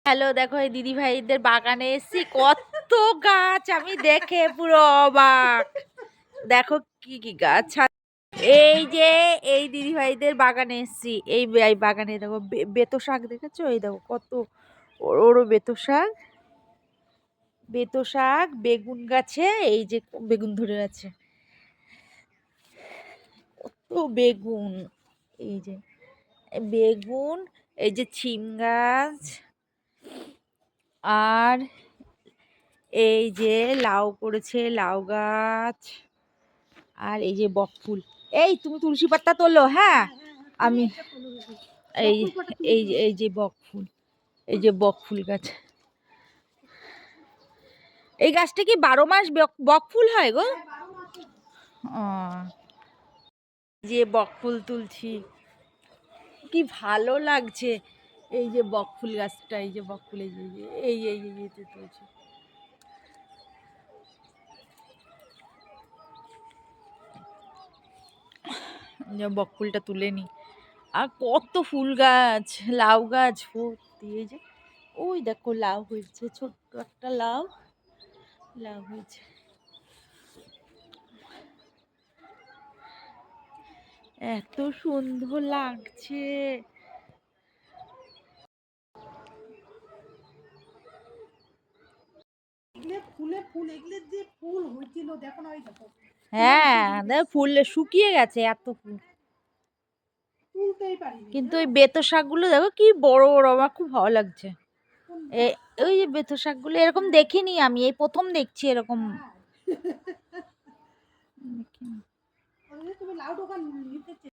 Hello, দেখো এই দিদি ভাইদের বাগানে এসেছি, কত গাছ আমি দেখে পুরো অবাক। দেখো কি কি গাছ। এই যে এই দিদি ভাইদের বাগানে এসেছি, এই বাগানে দেখো বেতো শাক দেখেছো? এই দেখো কত ওরও বেতো শাক বেগুন গাছে, এই যে বেগুন ধরে আছে, কত বেগুন। এই যে বেগুন, এই যে ছিম গাছ, আর এই যে লাউ করেছে, লাউ গাছ, আর এই যে বকফুল। এই তুমি তুলসী পাতা তোলো, হ্যাঁ আমি এই এই যে বকফুল, এই যে বকফুল গাছ। এই গাছটা কি 12 মাস বকফুল হয় গো? ও, যে বকফুল তুলছি, কি ভালো লাগছে। এই যে বকফুল গাছটা, এই যে বকফুল, এই যে এই এই এই তুলছি। বকফুলটা তুলে নি। আর কত ফুল গাছ, লাউ গাছ ভর্তি। এই যে ওই দেখো লাউ হয়েছে, ছোট্ট একটা লাউ হয়েছে। এত সুন্দর লাগছে। হ্যাঁ, ফুল শুকিয়ে গেছে, এত ফুল। কিন্তু ওই বেতো শাকগুলো দেখো কি বড় বড়, আমার খুব ভালো লাগছে। ওই যে বেতো শাকগুলো এরকম দেখিনি আমি, এই প্রথম দেখছি এরকম।